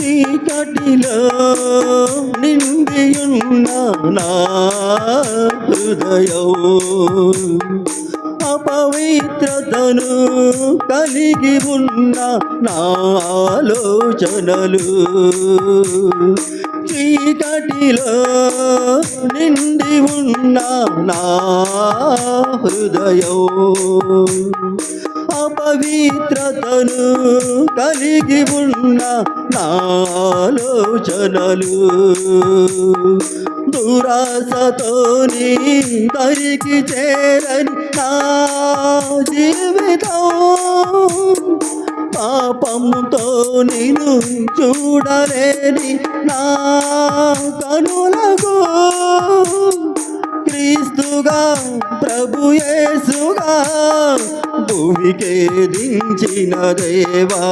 చీకటిలో నిండియున్న నా హృదయం అపవిత్రతను కలిగి ఉన్న నా ఆలోచనలు చీకటిలో నిండి ఉన్న నా హృదయం అపవిత్రతను కలిగి ఉన్న నా ఆలోచనలు దురాశతోని దరికి చేరని నా జీవితం పాపంతో నిన్ను చూడలేని నా కనులకు క్రీస్తుగా ప్రభుయేసుగా భూమికే దించిన దేవా